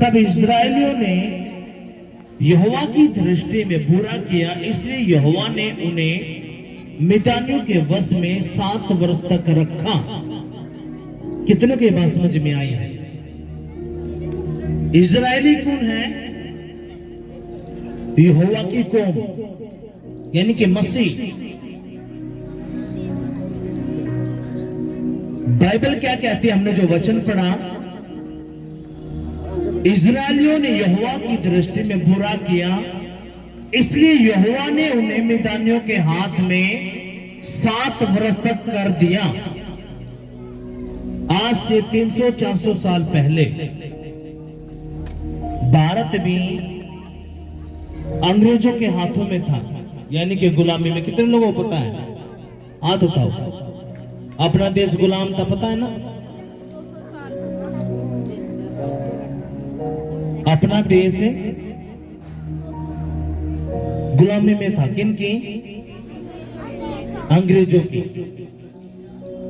तब इस्राएलियों ने यहोवा की दृष्टि में बुरा किया, इसलिए यहोवा ने उन्हें मिद्यानियों के वश में 7 वर्ष तक रखा। कितनों के बात समझ में आई है? इजरायली कौन है? यहोवा की कौम, यानी कि मसीह। बाइबल क्या कहती है? हमने जो वचन पढ़ा, इजरायलियों ने यहोवा की दृष्टि में बुरा किया, इसलिए यहोवा ने उन्हें मिद्यानियों के हाथ में 7 वर्ष तक कर दिया। आज से 300-400 साल पहले भारत भी अंग्रेजों के हाथों में था, यानी कि गुलामी में। कितने लोगों को पता है? हाथ उठाओ। अपना देश गुलाम था, पता है ना? अपना देश गुलामी में था। किनकी? अंग्रेजों की।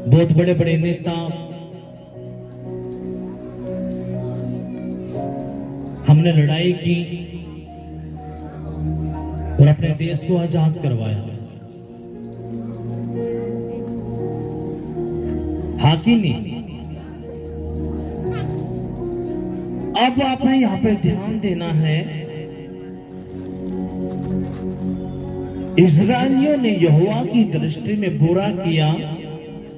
बहुत बड़े बड़े नेता, हमने लड़ाई की और अपने देश को आजाद करवाया। हाँ कि नहीं? अब आपने यहां पे ध्यान देना है, इस्राएलियों ने यहोवा की दृष्टि में बुरा किया,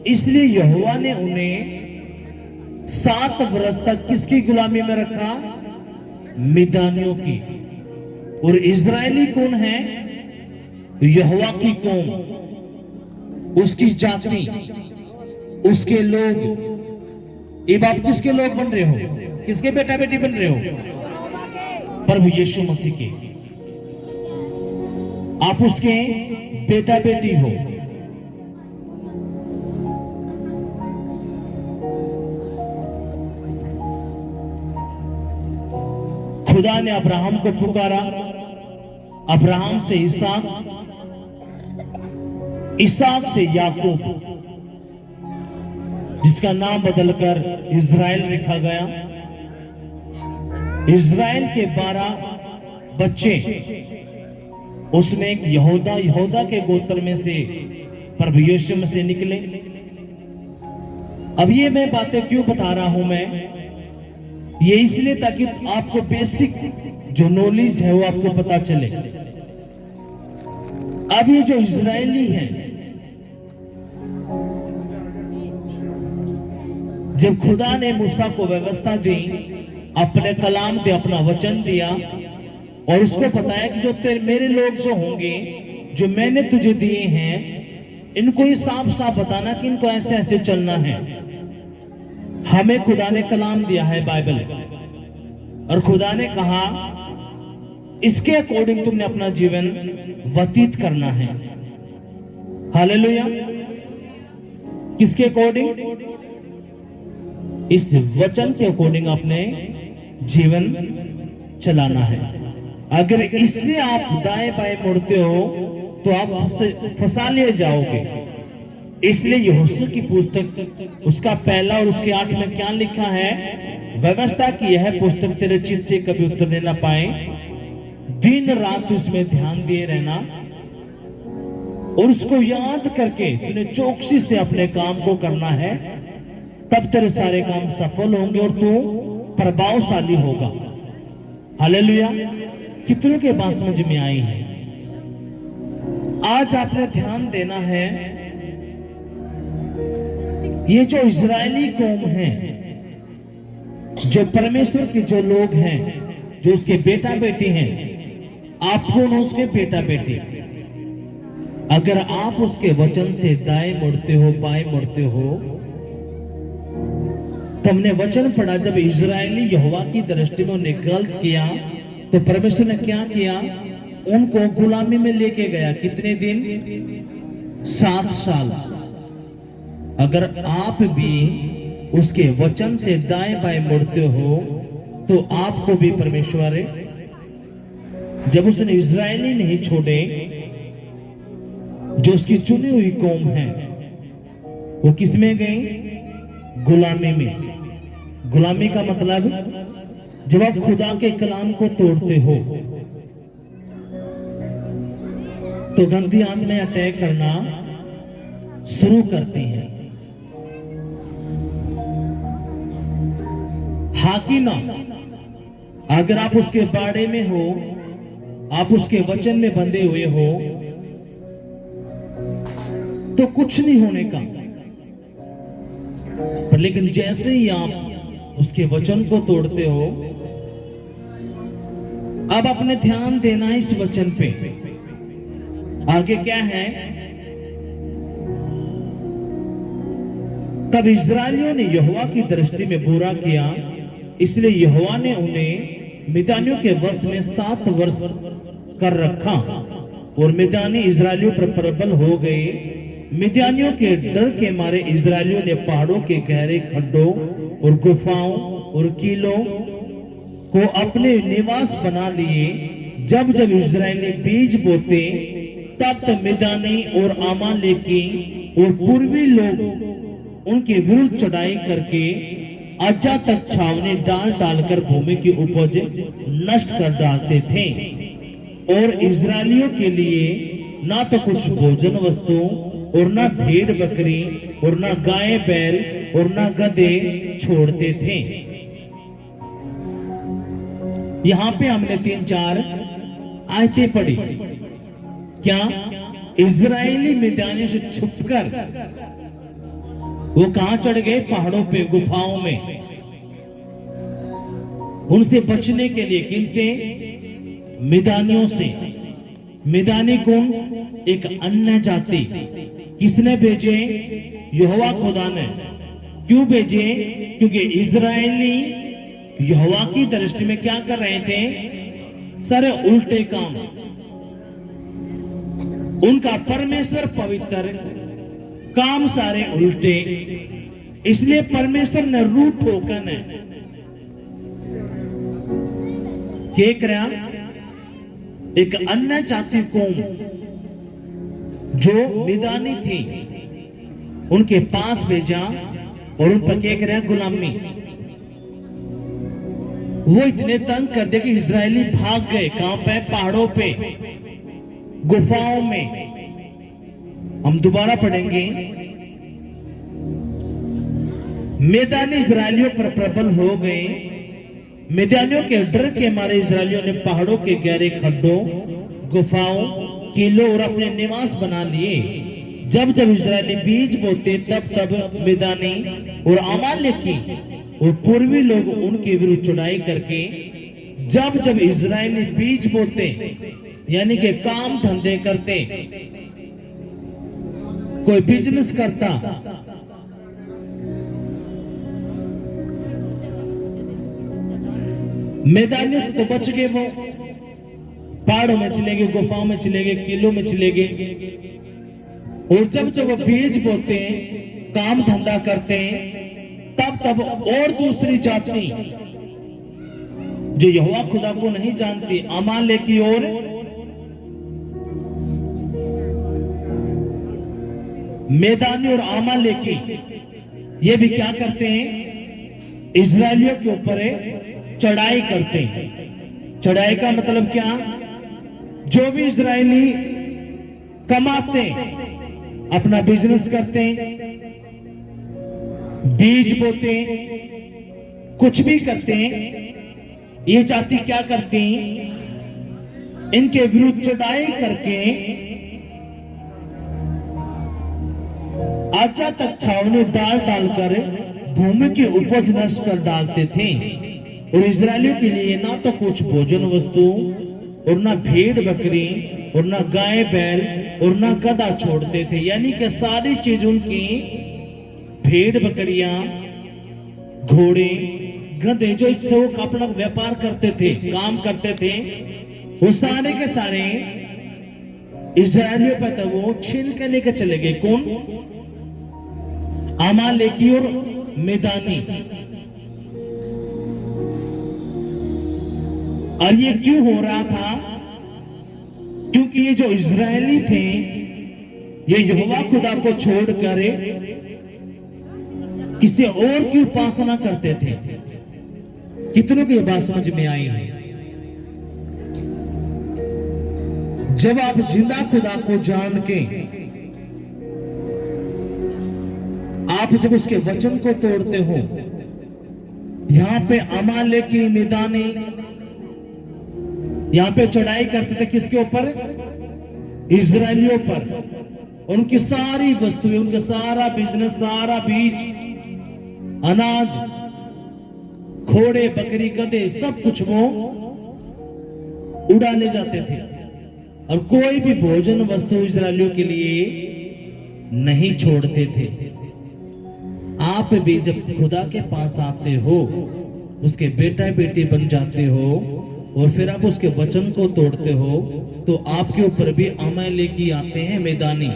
इसलिए यहोवा ने उन्हें 7 वर्ष तक किसकी गुलामी में रखा? मिद्यानियों की। और इजरायली कौन है? यहोवा की कौम, उसकी जाति, उसके लोग। अब आप किसके लोग बन रहे हो? किसके बेटा बेटी बन रहे हो? प्रभु यीशु मसीह के। आप उसके बेटा बेटी हो। खुदा ने अब्राहम को पुकारा, अब्राहम से इसहाक, इसहाक से याकूब, जिसका नाम बदलकर इज़राइल रखा गया। इज़राइल के 12 बच्चे, उसमें एक यहूदा के गोत्र में से प्रभु यीशु मसीह निकले। अब ये मैं बातें क्यों बता रहा हूं? मैं ये इसलिए ताकि आपको बेसिक जो नॉलेज है वो आपको पता चले। अब ये जो इजरायली हैं, जब खुदा ने मूसा को व्यवस्था दी, अपने कलाम पे अपना वचन दिया और उसको बताया कि जो मेरे लोग जो होंगे, जो मैंने तुझे दिए हैं, इनको ये साफ साफ बताना कि इनको ऐसे ऐसे चलना है। हमें खुदा ने कलाम दिया है बाइबल, और खुदा ने कहा इसके अकॉर्डिंग तुमने अपना जीवन व्यतीत करना है। हालेलुया। किसके अकॉर्डिंग? इस वचन के अकॉर्डिंग अपने जीवन चलाना है। अगर इससे आप दाएं बाएं मुड़ते हो तो आप फंसा लिए जाओगे। इसलिए यहोशू की पुस्तक उसका 1 और उसके 8 में क्या लिखा है? व्यवस्था की यह पुस्तक तेरे चित्त से कभी उतरने ना पाए, दिन रात उसमें ध्यान दिए रहना और उसको याद करके तूने चौकसी से अपने काम को करना है, तब तेरे सारे काम सफल होंगे और तू प्रभावशाली होगा। हालेलुया। कितनों के बात समझ में आई है? आज आपने ध्यान देना है, ये जो इजरायली कौम है, जो परमेश्वर के जो लोग हैं, जो उसके बेटा बेटी हैं, आप कौन हो? उसके बेटा बेटी। अगर आप उसके वचन से दाएं मुड़ते हो, बाएं मुड़ते हो, तो हमने वचन पढ़ा, जब इजरायली यहोवा की दृष्टि में उन्हें गलत किया तो परमेश्वर ने क्या किया? उनको गुलामी में लेके गया। कितने दिन? 7 साल। अगर आप भी उसके वचन से दाएं बाएं मुड़ते हो तो आपको भी परमेश्वर, जब उसने इजरायली नहीं छोड़े, जो उसकी चुनी हुई कौम है, वो किस में गई? गुलामी में। गुलामी का मतलब जब आप खुदा के कलाम को तोड़ते हो तो गंदी आत्माएं अटैक करना शुरू करती हैं। हाँ कि ना? अगर आप उसके बाड़े में हो, आप उसके वचन में बंधे हुए हो, तो कुछ नहीं होने का। पर लेकिन जैसे ही आप उसके वचन को तोड़ते हो, अब अपने ध्यान देना है इस वचन पे। आगे क्या है? तब इस्राएलियों ने यहोवा की दृष्टि में बुरा किया, इसलिए यहोवा ने उन्हें मिद्यानियों के वश में 7 वर्ष कर रखा और मिद्यानी इस्राएलियों पर प्रबल हो गए। मिद्यानियों के डर के मारे इस्राएलियों ने पहाड़ों के गहरे खड्डों और गुफाओं और किलों को अपने निवास बना लिए। जब जब इस्राएली बीज बोते, तब तब मिद्यानी और अमालेकी और पूर्वी लोग उनके विरुद्ध चढ़ाई करके अजा तक छावनी डाल डालकर भूमि की उपज नष्ट कर डालते थे। और इस्राएलियों के लिए ना तो कुछ भोजन वस्तु और ना भेड़ बकरी और ना गाय बैल और ना गधे छोड़ते थे। यहां पे हमने 3-4 आयतें पढ़ी। क्या? इजरायली मिद्यानियों से छुपकर वो कहां चढ़ गए? पहाड़ों पे, गुफाओं में। उनसे बचने के लिए किनसे? मिद्यानियों से। मिद्यानी कौन? एक अन्य जाति। किसने भेजे? यहोवा खुदा ने। क्यों भेजे? क्योंकि इजरायली यहोवा की दृष्टि में क्या कर रहे थे? सारे उल्टे काम। उनका परमेश्वर पवित्र, काम सारे उल्टे। इसलिए परमेश्वर ने रूप होकर ने क्या करा? एक अन्य जाति कौम जो मिद्यानी थी उनके पास भेजा और उन पर क्या करा? गुलामी। वो इतने तंग कर दे कि इजरायली भाग गए। कहां पे? पहाड़ों पे, गुफाओं में। हम दोबारा पढ़ेंगे। मिद्यानी इजरायलियों पर प्रबल हो गए। मिद्यानियों के डर के मारे इजरायलियों ने पहाड़ों के गहरे खड्डों, गुफाओं, किलों और अपने निवास बना लिए। जब जब इजरायली बीज बोते, तब तब मिद्यानी और अमालेकी और पूर्वी लोग उनके विरुद्ध चढ़ाई करके, जब जब इजरायली बीज बोते यानी कि काम धंधे करते, कोई बिजनेस करता, मिद्यानी तो बच गए। वो पहाड़ों में चले गए, गुफाओं में चले गए, किलों में चले गए। और जब जब वो बीज बोते हैं, काम धंधा करते हैं, तब तब और दूसरी जाति जो यहोवा खुदा को नहीं जानती, अमालेकी और मिद्यानी और अमालेकी, ये भी क्या करते हैं? इजरायलियों के ऊपर चढ़ाई करते हैं। चढ़ाई का मतलब क्या? जो भी इजरायली कमाते, अपना बिजनेस करते, बीज बोते, कुछ भी करते, ये जाति क्या करती? इनके विरुद्ध चढ़ाई करके आजा तक छावनी डाल डालकर भूमि की उपज नष्ट कर डालते थे। और इजरायलियों के लिए ना तो कुछ भोजन वस्तु और ना भेड़ बकरी और ना गाय बैल और ना गधा छोड़ते थे। यानी कि सारी चीज उनकी, भेड़ बकरियां, घोड़े, गधे, जो इससे वो अपना व्यापार करते थे, काम करते थे, वो सारे के सारे इजरायलियों पर तो वो छीन के लेकर चले गए। कौन? अमालेकी और मिद्यानी। और ये क्यों हो रहा था? क्योंकि ये जो इजरायली थे, ये यहोवा खुदा को छोड़कर किसी और की उपासना करते थे। कितनों को ये बात समझ में आई है? जब आप जिंदा खुदा को जान के आप जब उसके वचन को तोड़ते हो, यहां पे अमाले की मैदानी यहां पे चढ़ाई करते थे किसके ऊपर? इजरायलियों पर। उनकी सारी वस्तुएं, उनका सारा बिजनेस, सारा बीज, अनाज, घोड़े, बकरी, गधे, सब कुछ वो उड़ा ले जाते थे और कोई भी भोजन वस्तु इजरायलियों के लिए नहीं छोड़ते थे। आप भी जब खुदा के पास आते हो, उसके बेटा बेटी बन जाते हो और फिर आप उसके वचन को तोड़ते हो, तो आपके ऊपर भी अमालेकी आते हैं मैदानी।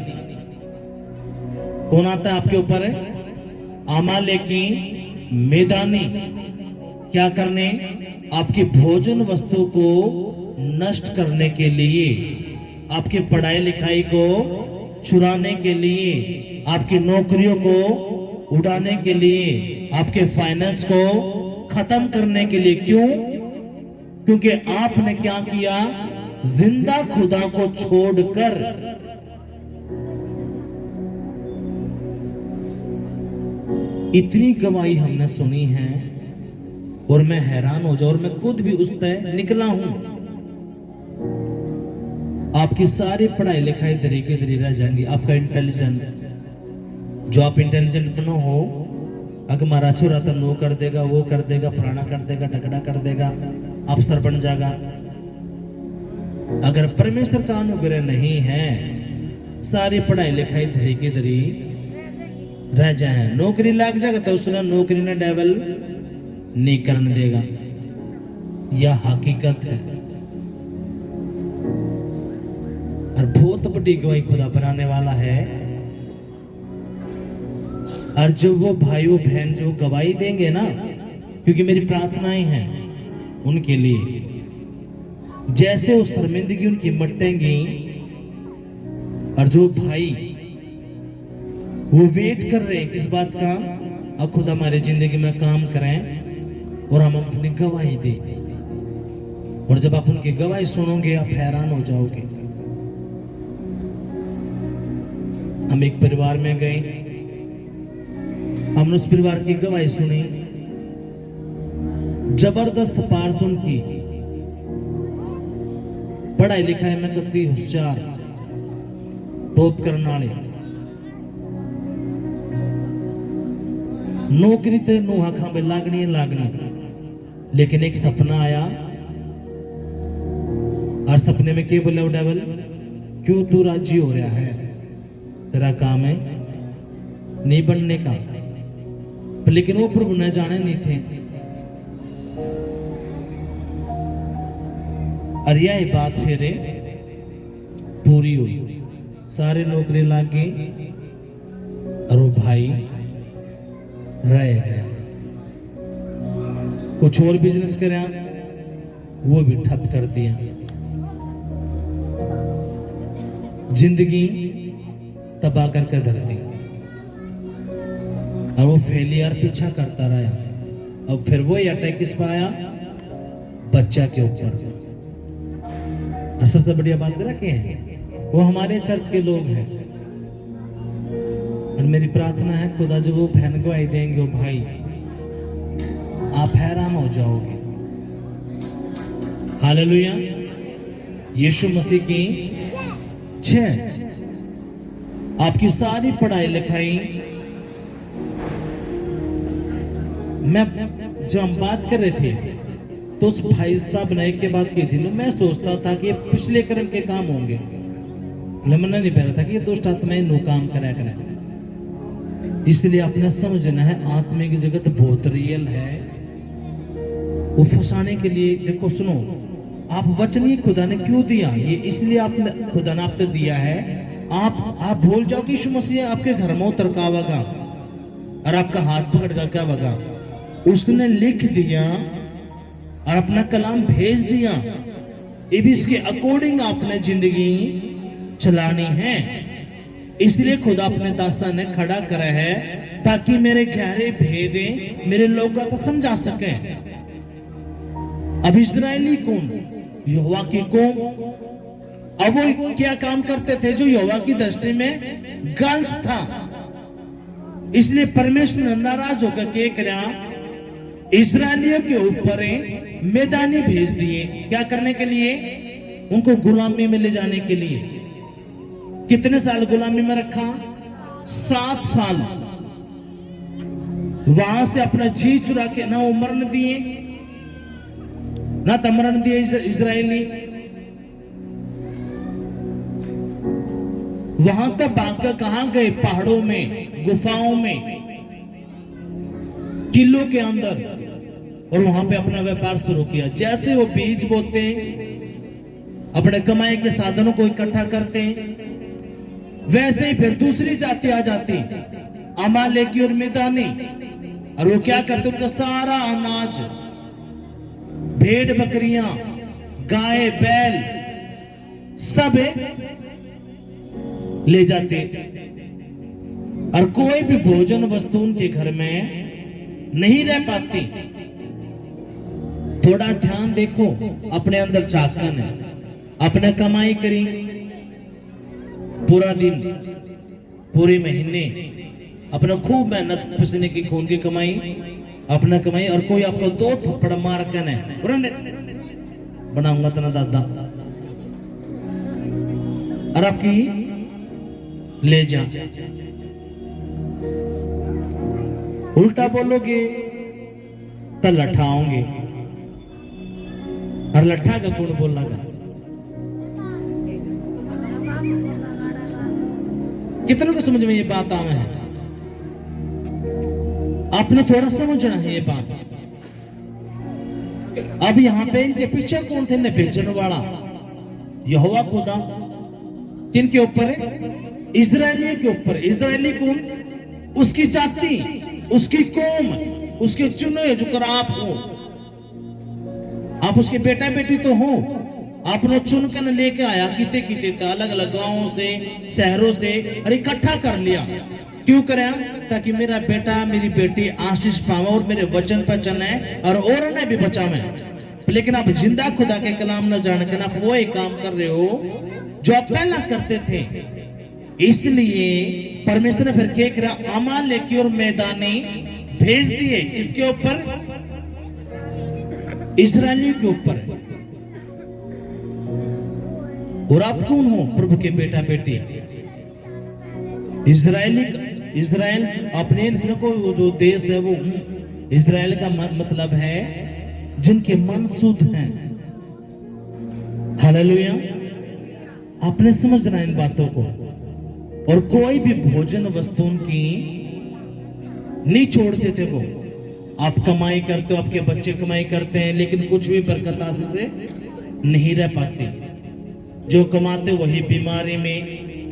कौन आता है आपके ऊपर? अमालेकी मैदानी। क्या करने? आपकी भोजन वस्तु को नष्ट करने के लिए, आपकी पढ़ाई लिखाई को चुराने के लिए, आपकी नौकरियों को उड़ाने के लिए, आपके फाइनेंस को खत्म करने के लिए। क्यों? क्योंकि आपने क्या किया? जिंदा खुदा को छोड़कर इतनी गवाही हमने सुनी है और मैं हैरान हो जाऊं, और मैं खुद भी उस तय निकला हूं। आपकी सारी पढ़ाई लिखाई तरीके रह जाएंगी। आपका इंटेलिजेंट, जो आप इंटेलिजेंट बनो हो, अगर मारा छोरा तो नो कर देगा, वो कर देगा, फलाना कर देगा, टकड़ा कर देगा, अफसर बन जाएगा। अगर परमेश्वर का अनुग्रह नहीं है, सारी पढ़ाई लिखाई तरीके रह जाए, नौकरी लग जाएगा तो उसने नौकरी ने डेवल नहीं करने देगा। यह हकीकत है और बहुत बड़ी गवाही खुदा बनाने वाला है। और जो वो भाइयों बहन जो गवाही देंगे ना, क्योंकि मेरी प्रार्थनाएं हैं उनके लिए, जैसे उस शर्मिंदगी उनकी मटेंगी, और जो भाई वो वेट कर रहे हैं किस बात का? अब खुद हमारी जिंदगी में काम करें और हम अपनी गवाही दें। और जब आप उनकी गवाही सुनोगे, आप हैरान हो जाओगे। हम एक परिवार में गए, हमने उस परिवार की गवाही सुनी, जबरदस्त पार्स उनकी, पढ़ाई लिखाई में कति होशियार, टॉप करने वाले, नौकरी ते नूहा खांबे लागनी लेकिन एक सपना आया और सपने में क्या बोला डेविल? क्यों तू राजी हो रहा है? तेरा काम है नहीं बनने का। लेकिन वो प्रभु ने जाने नहीं थे। और यह बात फिर पूरी हुई, सारे नौकरी लाग गई और वो भाई रह गया। कुछ और बिजनेस करा, वो भी ठप कर दिया। जिंदगी तबाह करके धर दी और वो फेलियर पीछा करता रहा। अब फिर वो अटैक किस पे आया? बच्चा के ऊपर। और सबसे बढ़िया बात जरा क्या है, वो हमारे चर्च के लोग हैं। और मेरी प्रार्थना है खुदा जब वो बहन को आई देंगे, वो भाई, आप हैरान हो जाओगे। हालेलुया। यीशु मसीह की 6 आपकी सारी पढ़ाई लिखाई, मैं जब हम बात कर रहे थे तो उस भाई साहब ने के बात की थी ना, मैं सोचता था कि ये पिछले कर्म के काम होंगे, मैंने नहीं पहना था कि ये दुष्ट आत्माएं नो काम करा करें। इसलिए आपने समझना है आत्मिक जगत बहुत रियल है। वो फंसाने के लिए, देखो सुनो, आप वचन ही खुदा ने क्यों दिया? ये इसलिए आपने खुदा ने आपको दिया है। आप भूल जाओ कि यीशु मसीह आपके घर में उतर का आवेगा और आपका हाथ पकड़ कर क्या आवेगा। उसने लिख दिया और अपना कलाम भेज दिया। ये भी इसके अकॉर्डिंग आपने जिंदगी चलानी है। इसलिए खुदा अपने दास्तान ने खड़ा करा है ताकि मेरे गहरे भेदे मेरे लोगों को समझा सके। अब इस्राएली कौन? यहोवा की कौम। अब वो क्या काम करते थे जो यहोवा की दृष्टि में गलत था, इसलिए परमेश्वर ने नाराज होकर के क्या इस्राएलियों के ऊपर मैदानी भेज दिए। क्या करने के लिए? उनको गुलामी में ले जाने के लिए। कितने साल गुलामी में रखा? 7 साल। वहां से अपना जी चुरा के ना वो मरण दिए ना तमरण दिए इस्राएली। वहां तक भागकर कहां गए? पहाड़ों में, गुफाओं में, किलों के अंदर, और वहां पे अपना व्यापार शुरू किया। जैसे वो बीज बोते, अपने कमाई के साधनों को इकट्ठा करते, वैसे ही फिर दूसरी जाति आ जाती, अमालेकी और मिदानी, और वो क्या करते? उनका सारा अनाज, भेड़ बकरियां, गाय बैल सब ले जाते, और कोई भी भोजन वस्तु उनके घर में नहीं रह पाती। थोड़ा ध्यान देखो, अपने अंदर झांकन है, अपने कमाई करी पूरा दिन, पूरे महीने, अपना खूब मेहनत पसीने की खून की कमाई, अपना कमाई, और कोई आपको 2 थप्पड़ मार कर बनाऊंगा तना दादा, और आपकी ले जा। उल्टा बोलोगे तो लठाओगे, और लठा का कौन बोलना का? कितनों को समझ में ये बात आवे है? आपने थोड़ा समझना है ये बात। अब यहां पे इनके पीछे कौन थे? भेजने वाला यहोवा खुदा। किनके ऊपर है? इस्राएलियों के ऊपर। इस्राएली कौन? उसकी जाति, उसकी कौम, उसके चुने जो कर आप हो। आप उसके बेटा बेटी तो हो। आपने चुनकर लेके आया, किते किते अलग अलग गांवों से, शहरों से, और इकट्ठा कर लिया। क्यों कराया? ताकि मेरा बेटा मेरी बेटी आशीष पावे और मेरे वचन पर चले और ने भी बचावे। लेकिन आप जिंदा खुदा के कलाम न जानकर आप वो एक काम कर रहे हो जो आप पहला करते थे। इसलिए परमेश्वर ने फिर क्या करा? अमालेकी और मैदानी भेज दिए। किसके ऊपर? इस्राएलियों के ऊपर। और आप कौन हो? प्रभु के बेटा बेटी। इस्राएल अपने इसमें को जो देश है वो इस्राएल का मतलब है जिनके मन शुद्ध हैं। हालेलुया। आपने समझना इन बातों को। और कोई भी भोजन वस्तु की नहीं छोड़ते थे वो। आप कमाई करते हो, आपके बच्चे कमाई करते हैं, लेकिन कुछ भी बरकत हासिल से नहीं रह पाते। जो कमाते वही बीमारी में,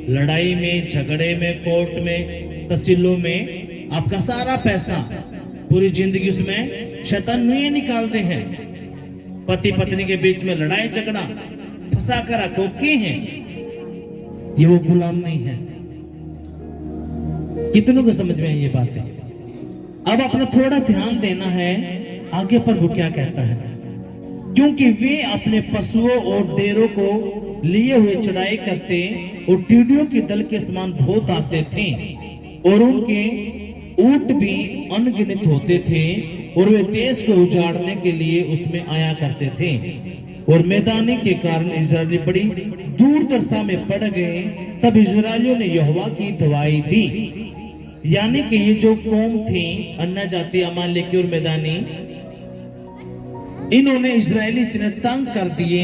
लड़ाई में, झगड़े में, कोर्ट में, तहसीलों में, आपका सारा पैसा, पूरी जिंदगी उसमें शैतान नहीं निकालते हैं। पति पत्नी के बीच में लड़ाई झगड़ा फंसा कर रखो के हैं। ये वो गुलाम नहीं है। कितनों को समझ में ये बातें? अब अपना थोड़ा ध्यान देना है आगे पर वो क्या कहता है। क्योंकि वे अपने पशुओं और डेरों को लिए हुए चढ़ाई करते और टिड्डियों के दल के समान बहुत आते थे, और उनके ऊंट भी अनगिनत होते थे, और वे देश को उजाड़ने के लिए उसमें आया करते थे। और मैदानी के कारण इस्राएली बड़ी दूरदर्शा में पड़ गए। तब इस्राएलियों ने यहोवा की दुआई दी। यानी कि ये जो कौम थी, अन्य जाति, अमालेकी और मैदानी, इन्होंने इस्राएली इतने तंग कर दिए,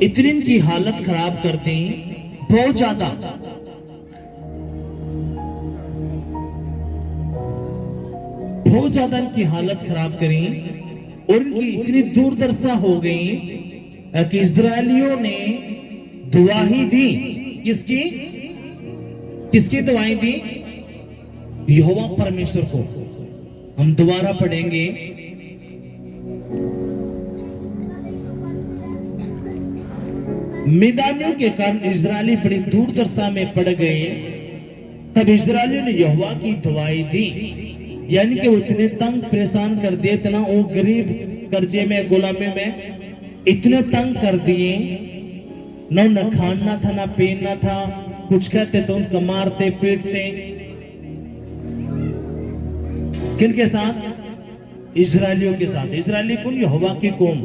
इतनी इनकी हालत खराब कर दी, बहुत ज्यादा। बहुत ज्यादा इनकी हालत खराब करी, और इनकी इतनी दूरदर्शा हो गई कि इस्राएलियों ने दुआही दी। किसकी? किसकी दुआई दी? यहोवा परमेश्वर को। हम दोबारा पढ़ेंगे। मिदानियों के कारण इस्राएली बड़ी दूरदर्शा में पड़ गए। तब इस्राएलियों ने यहोवा की दुआई दी। यानी कि वो इतने तंग परेशान कर दिए, इतना वो गरीब कर्जे में, गुलामी में इतने तंग कर दिए, न खाना था ना पीना था, कुछ कहते तो उनको मारते पीटते। किनके साथ? इजरायलियों के साथ। इजरायली कौन? यहोवा की कौम।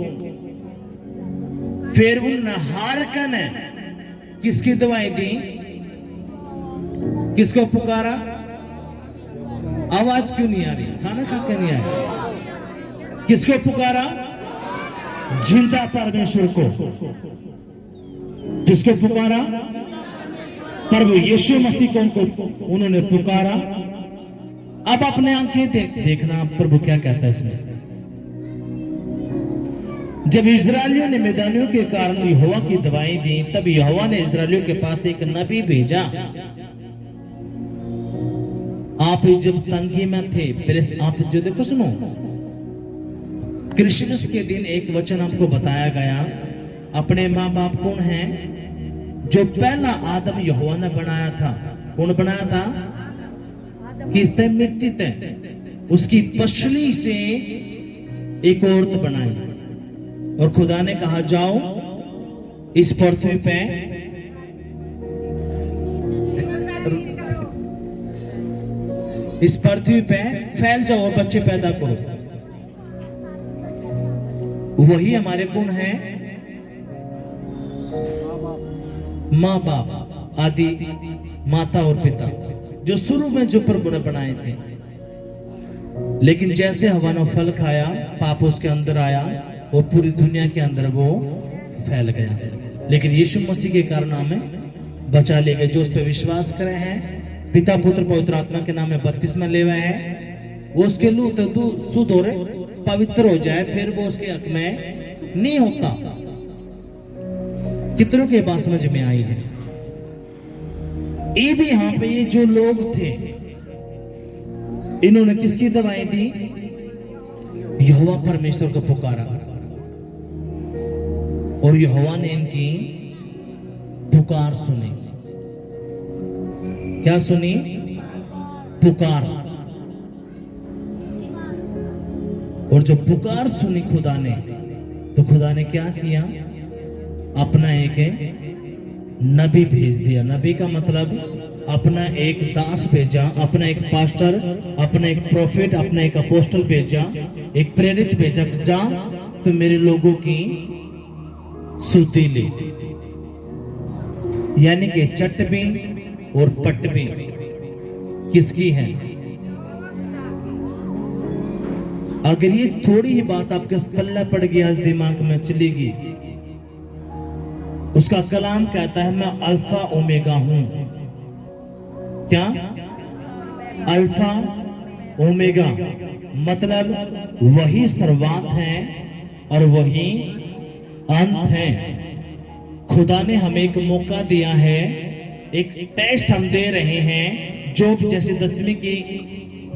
फिर उन हारका ने किसकी दवाई दी? किसको पुकारा? आवाज क्यों नहीं आ रही? खाना खा के नहीं आया? किसको पुकारा? जिंदा परमेश्वर को। किसको पुकारा? प्रभु यीशु मसीह को उन्होंने पुकारा। अब अपने आंखें देखना प्रभु क्या कहता है इसमें। जब इजरायलियों ने मैदानियों के कारण यहोवा की दवाई दी, तब यहोवा ने इजरायलियों के पास एक नबी भेजा। आप जब तंगी में थे, फिर आप जो देखो सुनो, क्रिसमस के दिन एक वचन आपको बताया गया। अपने माँ बाप कौन है? जो पहला आदम यहोवा ने बनाया था। कौन बनाया था? किसते? मिट्टी ते। उसकी पसली से एक औरत बनाई और खुदा ने कहा जाओ इस पृथ्वी पे फैल जाओ और बच्चे पैदा करो। वही हमारे कौन है? माँ बाप, आदि माता और पिता, जो शुरू में जो प्रभु ने बनाए थे। लेकिन जैसे हवा ने फल खाया, पाप उसके अंदर आया और पूरी दुनिया के अंदर वो फैल गया। लेकिन यीशु मसीह के कारण हमें बचा ले गए। जो उस पर विश्वास करे हैं, पिता पुत्र पवित्र आत्मा के नाम में बपतिस्मा ले हुए हैं, वो उसके लू तो शुद्ध हो पवित्र हो जाए, फिर वो उसके हक में नहीं होता। कितनों के बात समझ में आई है? ये भी यहाँ पे ये जो लोग थे, इन्होंने किसकी दवाई दी? यहोवा परमेश्वर को पुकारा और यहोवा ने इनकी पुकार सुनी। क्या सुनी? पुकार। और जब पुकार सुनी खुदा ने, तो खुदा ने क्या किया? अपना एक नबी भेज दिया। नबी का मतलब अपना एक दास भेजा, अपना एक पास्टर, अपना एक प्रोफेट, अपना एक अपोस्टल भेजा, एक प्रेरित भेजा। जा तो मेरे लोगों की सुधी ले। यानी कि चट भी और पट भी किसकी है? अगर ये थोड़ी ही बात आपके पल्ला पड़ गई, आज दिमाग में चलेगी। उसका कलाम कहता है मैं अल्फा ओमेगा हूं। क्या? अल्फा ओमेगा मतलब वही शुरुआत है और वही अंत है। खुदा ने हमें एक मौका दिया है, एक टेस्ट हम दे रहे हैं। जो जैसे 10वीं की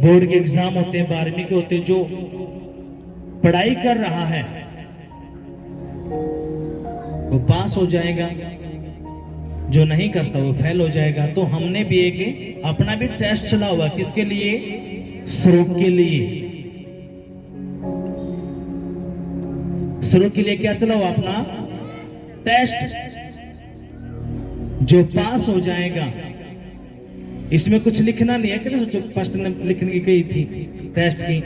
बोर्ड के एग्जाम होते हैं, 12वीं के होते हैं, जो पढ़ाई कर रहा है वो पास हो जाएगा, जो नहीं करता वो फेल हो जाएगा। तो हमने भी एक अपना भी टेस्ट चला हुआ। किसके लिए? स्रोत के लिए। स्रोत के लिए क्या चला हुआ? अपना टेस्ट। जो पास हो जाएगा, इसमें कुछ लिखना नहीं है कि जो फर्स्ट ने लिखने की गई थी टेस्ट की।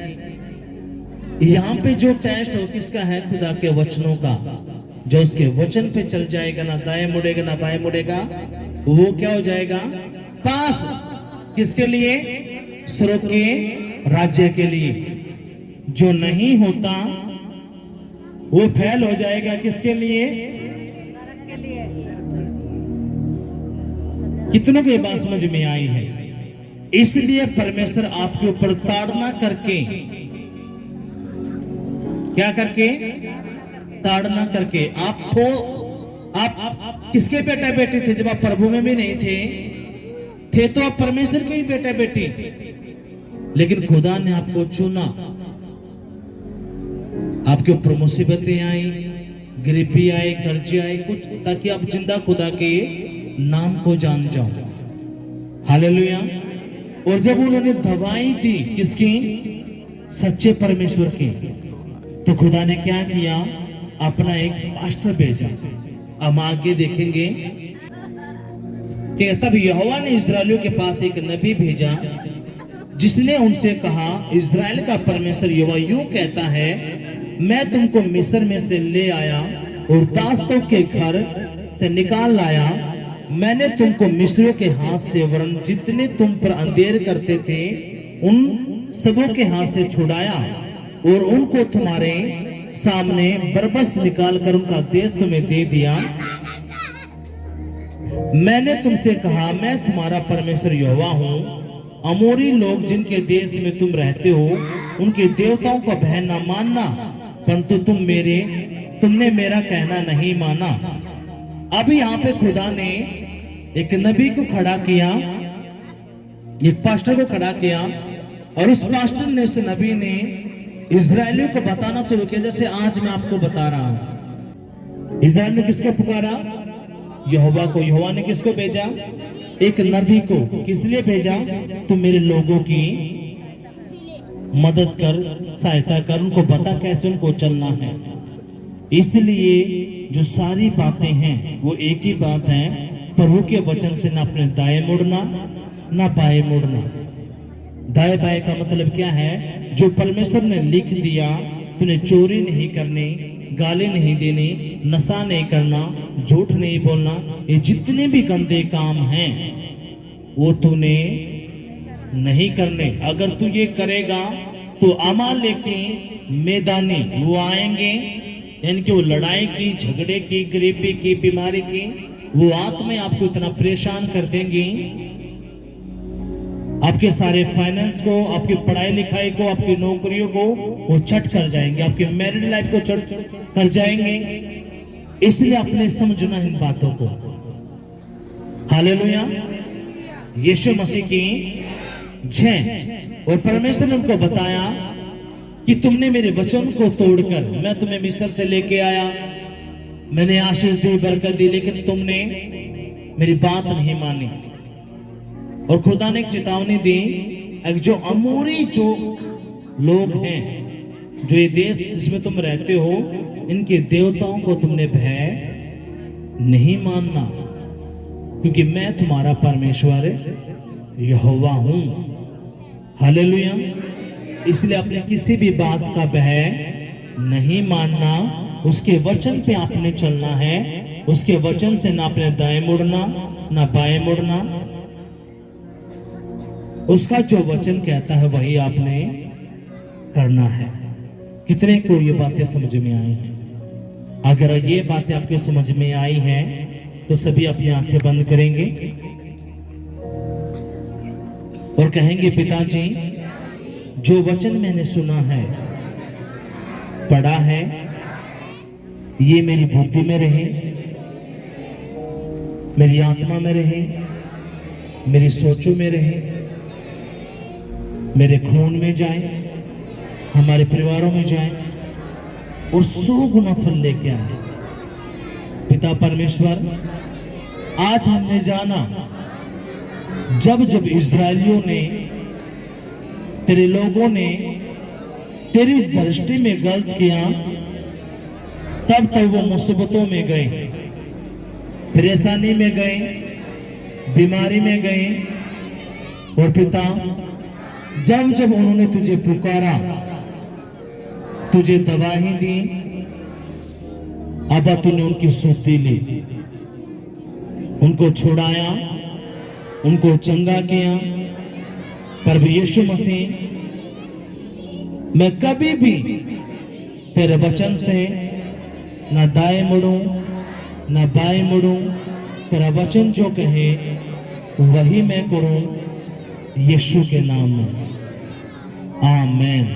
यहाँ पे जो टेस्ट हो किसका है? खुदा के वचनों का। जो उसके वचन पे चल जाएगा, ना दाएं मुड़ेगा ना बाएं मुड़ेगा, वो क्या हो जाएगा? पास। किसके लिए? स्वर्ग के राज्य के लिए। जो नहीं होता वो फेल हो जाएगा। किसके लिए? कितनों की बात समझ में आई है? इसलिए परमेश्वर आपके ऊपर ताड़ना करके, क्या करके? ताड़ना करके। आप किसके बेटा बेटी थे? जब आप प्रभु में भी नहीं थे तो आप परमेश्वर के ही बेटा बेटी। लेकिन खुदा ने आपको चुना। आपके ऊपर मुसीबतें आई, गरीबी आई, कर्जे आए, कुछ, ताकि आप जिंदा खुदा के नाम को जान जाओ। हालेलुया। और जब उन्होंने दवाई दी किसकी? सच्चे परमेश्वर की। तो खुदा ने क्या किया, अपना एक पास्टर भेजा। अब आगे देखेंगे कि तब यहोवा ने इस्राएलियों के पास एक नबी भेजा, जिसने उनसे कहा, इस्राएल का परमेश्वर यहोवा यूं कहता है, मैं तुमको मिस्र में से ले आया और दासों के घर से निकाल लाया। मैंने तुमको मिस्रियों के हाथ से, वरन जितने तुम पर अंधेर करते थे उन सबों के हाथ से छुड़ाया और उनको तुम्हारे सामने बरबस निकाल कर उनका देश तुम्हें दे दिया। मैंने तुमसे कहा, मैं तुम्हारा परमेश्वर यहोवा हूं। अमोरी लोग जिनके देश में तुम रहते हो, उनके देवताओं का भय न मानना, परंतु तुमने मेरा कहना नहीं माना। अब यहाँ पे खुदा ने एक नबी को खड़ा किया, एक पास्टर को खड़ा किया, और उस पास्टर ने, उस नबी ने इस्राएलियों को बताना शुरू किया, जैसे आज मैं आपको बता रहा हूं। इस्राएल ने किसको पुकारा? यहोवा को। यहोवा ने किसको भेजा? एक नबी को। किस लिए भेजा? तो मेरे लोगों की मदद कर, सहायता कर, उनको बता कैसे उनको चलना है। इसलिए जो सारी बातें हैं वो एक ही बात है, प्रभु के वचन से ना अपने दाएं मुड़ना ना बाएं मुड़ना। दाएं बाएं का मतलब क्या है? जो परमेश्वर ने लिख दिया, तूने चोरी नहीं करनी, गाली नहीं देनी, नशा नहीं करना, झूठ नहीं बोलना, ये जितने भी गंदे काम हैं वो तूने नहीं करने। अगर तू ये करेगा तो अमालेकी के मैदानी वो आएंगे, यानी कि वो लड़ाई की, झगड़े की, गरीबी की, बीमारी की, वो आत्माएं आपको इतना परेशान कर देंगी, आपके सारे फाइनेंस को, आपकी पढ़ाई लिखाई को, आपकी नौकरियों को वो चट कर जाएंगे, आपके मैरिड लाइफ को चट कर जाएंगे। इसलिए अपने समझना इन बातों को। हालेलुया, यीशु मसीह की जय। और परमेश्वर ने उनको बताया कि तुमने मेरे वचन को तोड़कर, मैं तुम्हें मिस्र से लेके आया, मैंने आशीष दी, बरकत दी, लेकिन तुमने मेरी बात नहीं मानी। और खुदा ने एक चेतावनी दी, जो अमोरी जो लोग हैं, जो ये देश जिसमें तुम रहते हो, इनके देवताओं को तुमने भय नहीं मानना, क्योंकि मैं तुम्हारा परमेश्वर यहोवा हूं। हालेलुया। इसलिए अपने किसी भी बात का भय नहीं मानना, उसके वचन पे आपने चलना है। उसके वचन से ना अपने दाएं मुड़ना ना बाएं मुड़ना। उसका जो वचन कहता है वही आपने करना है। कितने को ये बातें समझ में आई हैं? अगर ये बातें आपके समझ में आई हैं तो सभी अपनी आंखें बंद करेंगे और कहेंगे, पिताजी जो वचन मैंने सुना है, पढ़ा है, ये मेरी बुद्धि में रहे, मेरी आत्मा में रहे, मेरी सोचों में रहे, मेरे खून में जाए, हमारे परिवारों में जाए और 100 गुना फल लेके आए। पिता परमेश्वर, आज हमने जाना, जब जब इस्राएलियों ने, तेरे लोगों ने तेरी दृष्टि में गलत किया, तब तब वो मुसीबतों में गए, परेशानी में गए, बीमारी में गए। और पिता, जब जब उन्होंने तुझे पुकारा, तुझे दवाई दी, अब तूने उनकी सुधि ली, उनको छुड़ाया, उनको चंगा किया। पर यीशु मसीह, मैं कभी भी तेरे वचन से ना दाएं मुड़ूं ना बाएं मुड़ूं। तेरा वचन जो कहे वही मैं करूं, यीशु के नाम में। आमीन।